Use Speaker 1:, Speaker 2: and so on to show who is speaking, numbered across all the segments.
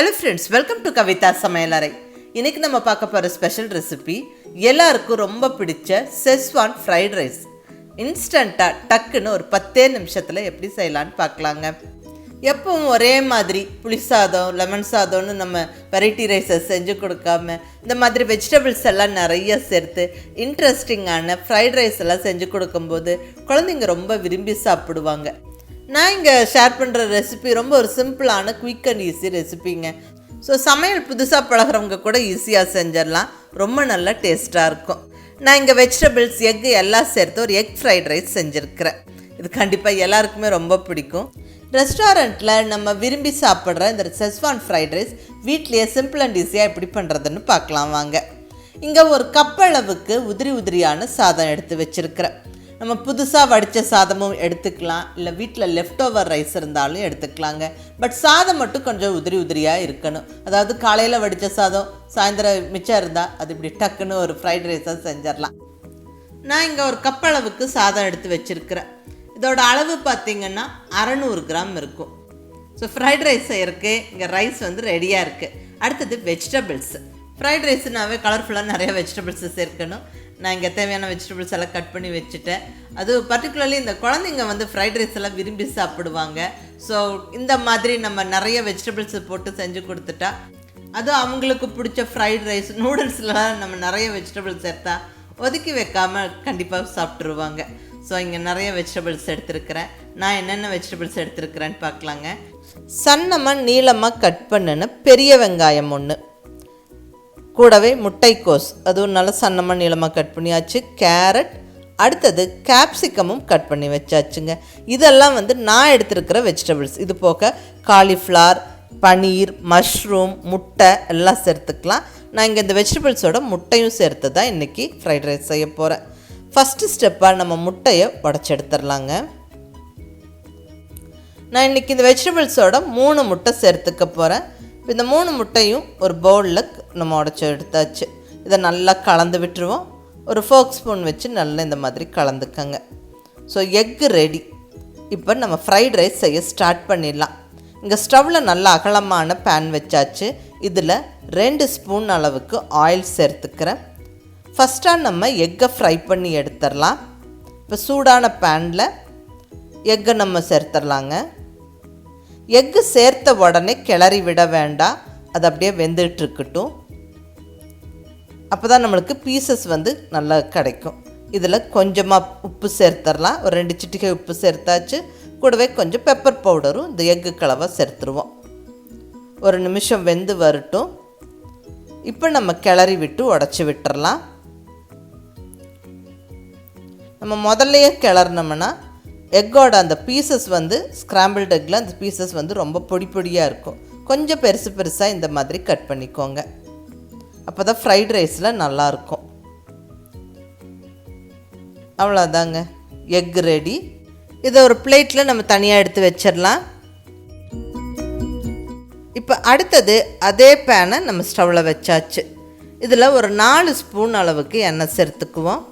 Speaker 1: Hello friends, welcome to KAVITHASAMAYALARAI. இன்னைக்கு நம்ம பார்க்க போற ஸ்பெஷல் ரெசிபி எல்லாருக்கும் ரொம்ப பிடிச்ச Schewan fried rice. இன்ஸ்டன்ட்டா டக்குன்னு ஒரு 10 நிமிஷத்துல எப்படி செய்யலாம்னு பார்க்கலாங்க. எப்பவும் ஒரே மாதிரி புளி சாதம், லெமன் சாதம்னு நம்ம வெரைட்டி ரைஸஸ் செஞ்சு கொடுக்காம இந்த மாதிரி வெஜிடபிள்ஸ் எல்லாம் நிறைய சேர்த்து இன்ட்ரெஸ்டிங்கான ஃப்ரைட் ரைஸ் எல்லாம் செஞ்சு கொடுக்கும்போது குழந்தைங்க ரொம்ப விரும்பி சாப்பிடுவாங்க. நான் இங்கே ஷேர் பண்ணுற ரெசிபி ரொம்ப ஒரு சிம்பிளான குயிக் அண்ட் ஈஸி ரெசிபிங்க. ஸோ சமையல் புதுசாக பழகிறவங்க கூட ஈஸியாக செஞ்சிடலாம், ரொம்ப நல்லா டேஸ்ட்டாக இருக்கும். நான் இங்கே வெஜிடபிள்ஸ், எக்கு எல்லாம் சேர்த்து ஒரு எக் ஃப்ரைட் ரைஸ் செஞ்சுருக்கிறேன். இது கண்டிப்பாக எல்லாருக்குமே ரொம்ப பிடிக்கும். ரெஸ்டாரண்ட்டில் நம்ம விரும்பி சாப்பிட்ற இந்த Schewan ஃப்ரைட் ரைஸ் வீட்லேயே சிம்பிள் அண்ட் ஈஸியாக எப்படி பண்ணுறதுன்னு பார்க்கலாம் வாங்க. இங்கே ஒரு கப் அளவுக்கு உதிரியான சாதம் எடுத்து வச்சுருக்கிறேன். நம்ம புதுசாக வடித்த சாதமும் எடுத்துக்கலாம், இல்லை வீட்டில் லெஃப்ட் ஓவர் ரைஸ் இருந்தாலும் எடுத்துக்கலாங்க. பட் சாதம் மட்டும் கொஞ்சம் உதிரியாக இருக்கணும். அதாவது காலையில் வடித்த சாதம் சாயந்தரம் மிச்சம் இருந்தால் அது இப்படி டக்குன்னு ஒரு ஃப்ரைட் ரைஸாக செஞ்சிடலாம். நான் இங்கே ஒரு கப் அளவுக்கு சாதம் எடுத்து வச்சுருக்கிறேன். இதோட அளவு பார்த்திங்கன்னா 600 கிராம் இருக்கும். ஸோ ஃப்ரைட் ரைஸ் செய்யறதுக்கு இங்கே ரைஸ் வந்து ரெடியாக இருக்குது. அடுத்தது வெஜிடபிள்ஸ். ஃப்ரைட் ரைஸ்னாவே கலர்ஃபுல்லாக நிறைய வெஜிடபிள்ஸு சேர்க்கணும். நான் இங்கே தேவையான வெஜிடபிள்ஸ் எல்லாம் கட் பண்ணி வச்சுட்டேன். அது பர்டிகுலர்லி இந்த குழந்தைங்க வந்து ஃப்ரைட் ரைஸ் எல்லாம் விரும்பி சாப்பிடுவாங்க. ஸோ இந்த மாதிரி நம்ம நிறைய வெஜிடபிள்ஸ் போட்டு செஞ்சு கொடுத்துட்டா, அதுவும் அவங்களுக்கு பிடிச்ச ஃப்ரைட் ரைஸ் நூடுல்ஸ்லாம் நம்ம நிறைய வெஜிடபிள்ஸ் சேர்த்தா ஒதுக்கி வைக்காமல் கண்டிப்பாக சாப்பிட்ருவாங்க. ஸோ இங்கே நிறைய வெஜிடபிள்ஸ் எடுத்துருக்கிறேன். நான் என்னென்ன வெஜிடபிள்ஸ் எடுத்துருக்கிறேன்னு பார்க்கலாங்க. சன்னமாக நீளமாக கட் பண்ணுன்னு பெரிய வெங்காயம் ஒன்று, கூடவே முட்டைக்கோஸ் அதுவும் நல்லா சன்னமாக நீளமாக கட் பண்ணியாச்சு. கேரட், அடுத்தது கேப்சிகமும் கட் பண்ணி வச்சாச்சுங்க. இதெல்லாம் வந்து நான் எடுத்துருக்கிற வெஜிடபிள்ஸ். இது போக காலிஃப்ளவர், பனீர், மஷ்ரூம், முட்டை எல்லாம் சேர்த்துக்கலாம். நான் இங்கே இந்த வெஜிடபிள்ஸோட முட்டையும் சேர்த்து தான் இன்றைக்கி ஃப்ரைட் ரைஸ் செய்ய போகிறேன். ஃபஸ்ட்டு ஸ்டெப்பாக நம்ம முட்டையை உடச்சி எடுத்துடலாங்க. நான் இன்றைக்கி இந்த வெஜிடபிள்ஸோட 3 முட்டை சேர்த்துக்க போகிறேன். இந்த 3 முட்டையும் ஒரு பவுலில் நம்ம உடச்சி எடுத்தாச்சு. இதை நல்லா கலந்து விட்டுருவோம். ஒரு ஃபோர்க் ஸ்பூன் வச்சு நல்லா இந்த மாதிரி கலந்துக்கங்க. So egg ready. இப்போ நம்ம ஃப்ரைட் ரைஸ் செய்ய ஸ்டார்ட் பண்ணிடலாம். இங்கே ஸ்டவ்வில் நல்லா அகலமான பேன் வச்சாச்சு. இதில் 2 ஸ்பூன் அளவுக்கு ஆயில் சேர்த்துக்கிறேன். ஃபஸ்ட்டாக நம்ம எக்கை ஃப்ரை பண்ணி எடுத்துடலாம். இப்போ சூடான பேனில் எக்கை நம்ம சேர்த்துடலாங்க. எக்கு சேர்த்த உடனே கிளறி விட வேண்டாம், அது அப்படியே வெந்துட்டுருக்கட்டும். அப்போ தான் நம்மளுக்கு பீசஸ் வந்து நல்லா கிடைக்கும். இதில் கொஞ்சமாக உப்பு சேர்த்துடலாம். ஒரு 2 சிட்டிகை உப்பு சேர்த்தாச்சு. கூடவே கொஞ்சம் பெப்பர் பவுடரும் இந்த எக்கு கலவை சேர்த்துருவோம். ஒரு நிமிஷம் வெந்து வரட்டும். இப்போ நம்ம கிளறி விட்டு உடச்சி விட்டுறலாம். நம்ம முதல்லையே கிளறினோம்னா எக்கோட அந்த பீசஸ் வந்து ஸ்க்ராம்பிள்டு எக்கில் அந்த பீசஸ் வந்து ரொம்ப பொடியாக இருக்கும். கொஞ்சம் பெருசாக இந்த மாதிரி கட் பண்ணிக்கோங்க. அப்போ தான் ஃப்ரைட் ரைஸில் நல்லாயிருக்கும். அவ்வளோதாங்க, எக் ரெடி. இதை ஒரு பிளேட்டில் நம்ம தனியாக எடுத்து வச்சிடலாம். இப்போ அடுத்தது அதே பேனை நம்ம ஸ்டவ்வில் வச்சாச்சு. இதில் ஒரு 4 ஸ்பூன் அளவுக்கு எண்ணெய் சேர்த்துக்குவோம்.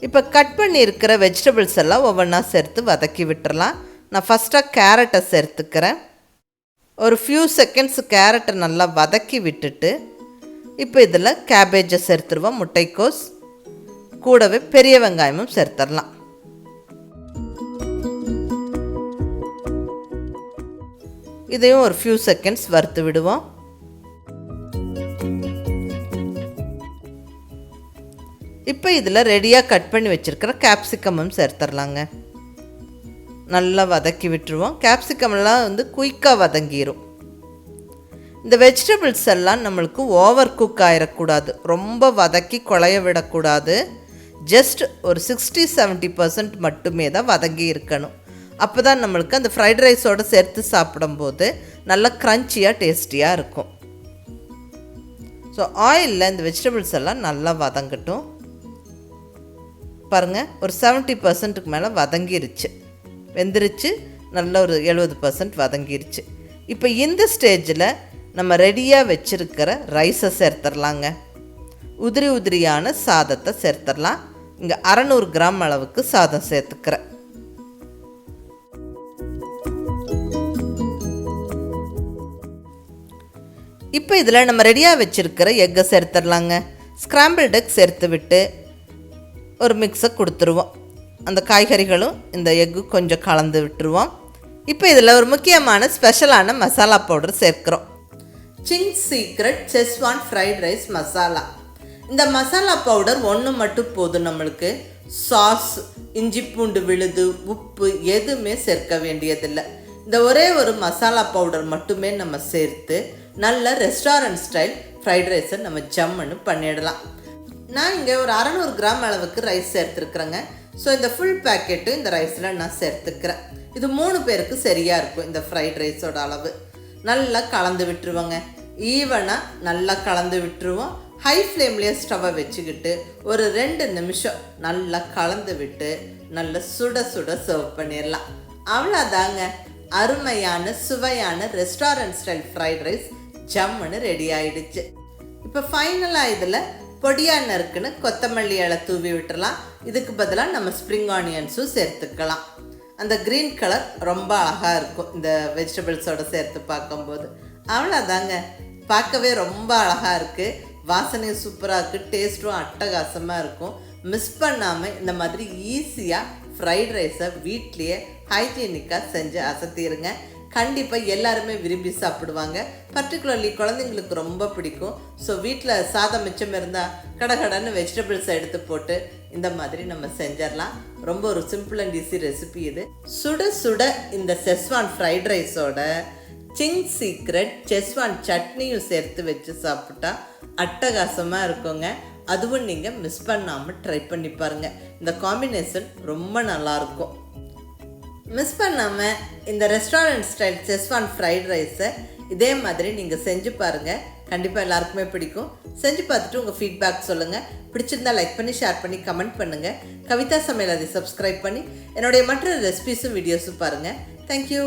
Speaker 1: இப்போ கட் பண்ணியிருக்கிற வெஜிடபிள்ஸ் எல்லாம் ஒவ்வொன்றா சேர்த்து வதக்கி விட்டுறலாம். நான் ஃபஸ்ட்டாக கேரட்டை சேர்த்துக்கிறேன். ஒரு ஃபியூ செகண்ட்ஸ் கேரட்டை நல்லா வதக்கி விட்டுட்டு இப்போ இதில் கேபேஜை சேர்த்துருவோம், முட்டைக்கோஸ், கூடவே பெரிய வெங்காயமும் சேர்த்துடலாம். இதையும் ஒரு ஃபியூ செகண்ட்ஸ் வறுத்து விடுவோம். இப்போ இதில் ரெடியாக கட் பண்ணி வச்சுருக்கிற கேப்சிகமும் சேர்த்துடலாங்க. நல்லா வதக்கி விட்டுருவோம். கேப்சிகம்லாம் வந்து குயிக்காக வதங்கிடும். இந்த வெஜிடபிள்ஸ் எல்லாம் நம்மளுக்கு ஓவர் குக் ஆகிடக்கூடாது, ரொம்ப வதக்கி குழைய விடக்கூடாது. ஜஸ்ட் ஒரு 60-70% மட்டுமே தான் வதங்கி இருக்கணும். அப்போ தான் நம்மளுக்கு அந்த ஃப்ரைட் ரைஸோடு சேர்த்து சாப்பிடும்போது நல்லா க்ரன்ச்சியாக டேஸ்டியாக இருக்கும். ஸோ ஆயிலில் இந்த வெஜிடபிள்ஸ் எல்லாம் நல்லா வதங்கட்டும். பாருங்கள், ஒரு 70%க்கு மேலே வதங்கிருச்சு, வெந்துருச்சு. நல்ல ஒரு 70% வதங்கிருச்சு. இப்போ இந்த ஸ்டேஜில் நம்ம ரெடியாக வச்சுருக்கிற ரைஸை சேர்த்துடலாங்க. உதிரியான சாதத்தை சேர்த்துடலாம். இங்கே 600 கிராம் அளவுக்கு சாதம் சேர்த்துக்கிறேன். இப்போ இதில் நம்ம ரெடியாக வச்சுருக்கிற எக்கை சேர்த்துடலாங்க. ஸ்க்ராம்பிள்டு எக் சேர்த்து விட்டு ஒரு மிக்ஸை கொடுத்துருவோம். அந்த காய்கறிகளும் இந்த எக்கு கொஞ்சம் கலந்து விட்டுருவோம். இப்போ இதில் ஒரு முக்கியமான ஸ்பெஷலான மசாலா பவுடர் சேர்க்குறோம். Singh secret schezwan fried rice masala. இந்த மசாலா பவுடர் ஒன்று மட்டும் போதும். நம்மளுக்கு சாஸ், இஞ்சி பூண்டு விழுது, உப்பு எதுவுமே சேர்க்க வேண்டியதில்லை. இந்த ஒரே ஒரு மசாலா பவுடர் மட்டுமே நம்ம சேர்த்து நல்ல ரெஸ்டாரண்ட் ஸ்டைல் ஃப்ரைட் ரைஸை நம்ம ஜம்முன்னு பண்ணிடலாம். நான் இங்கே ஒரு 600 கிராம் அளவுக்கு ரைஸ் சேர்த்துருக்குறேங்க. ஸோ இந்த ஃபுல் பேக்கெட்டு இந்த ரைஸில் நான் சேர்த்துக்கிறேன். இது 3 பேருக்கு சரியாக இருக்கும். இந்த ஃப்ரைட் ரைஸோட அளவு நல்லா கலந்து விட்டுருவோங்க. ஈவனாக நல்லா கலந்து விட்டுருவோம். ஹை ஃப்ளேம்லேயே ஸ்டவ்வை வச்சுக்கிட்டு ஒரு 2 நிமிஷம் நல்லா கலந்து விட்டு நல்லா சுட சுட சர்வ் பண்ணிடலாம். அவ்வளோதாங்க, அருமையான சுவையான ரெஸ்டாரண்ட் ஸ்டைல் ஃப்ரைட் ரைஸ் ஜம்முன்னு ரெடி ஆகிடுச்சு. இப்போ ஃபைனலாக இதில் பொடியாக நறுக்குன்னு கொத்தமல்லி இலை தூவி விட்டுறலாம். இதுக்கு பதிலாக நம்ம ஸ்ப்ரிங் ஆனியன்ஸும் சேர்த்துக்கலாம். அந்த க்ரீன் கலர் ரொம்ப அழகாக இருக்கும் இந்த வெஜிடபிள்ஸோடு சேர்த்து பார்க்கும்போது. அவ்வளோதாங்க, பார்க்கவே ரொம்ப அழகாக இருக்குது. வாசனையும் சூப்பராக இருக்குது, டேஸ்ட்டும் அட்டகாசமாக இருக்கும். மிஸ் பண்ணாமல் இந்த மாதிரி ஈஸியாக ஃப்ரைட் ரைஸை வீட்லேயே ஹைஜீனிக்காக செஞ்சு அசத்திடுங்க. கண்டிப்பாக எல்லாருமே விரும்பி சாப்பிடுவாங்க. பர்டிகுலர்லி குழந்தைங்களுக்கு ரொம்ப பிடிக்கும். ஸோ வீட்டில் சாதம் மிச்சம் இருந்தால் கடகடன்னு வெஜிடபிள்ஸை எடுத்து போட்டு இந்த மாதிரி நம்ம செஞ்சிடலாம். ரொம்ப ஒரு சிம்பிள் அண்ட் ஈஸி ரெசிபி இது. சுட சுட இந்த செஸ்வான் ஃப்ரைட் ரைஸோட சிங் சீக்ரெட் செஸ்வான் சட்னியும் சேர்த்து வச்சு சாப்பிட்டா அட்டகாசமாக இருக்குங்க. அதுவும் நீங்கள் மிஸ் பண்ணாமல் ட்ரை பண்ணி பாருங்கள். இந்த காம்பினேஷன் ரொம்ப நல்லாயிருக்கும். மிஸ் பண்ணாமல் இந்த ரெஸ்டாரண்ட் ஸ்டைல் செஸ்வான் ஃப்ரைட் ரைஸை இதே மாதிரி நீங்கள் செஞ்சு பாருங்கள். கண்டிப்பாக எல்லாருக்குமே பிடிக்கும். செஞ்சு பார்த்துட்டு உங்கள் ஃபீட்பேக் சொல்லுங்கள். பிடிச்சிருந்தா லைக் பண்ணி, ஷேர் பண்ணி, கமெண்ட் பண்ணுங்கள். கவிதா சமையலறை சப்ஸ்கிரைப் பண்ணி என்னுடைய மற்ற ரெசிபீஸும் வீடியோஸும் பாருங்கள். தேங்க்யூ.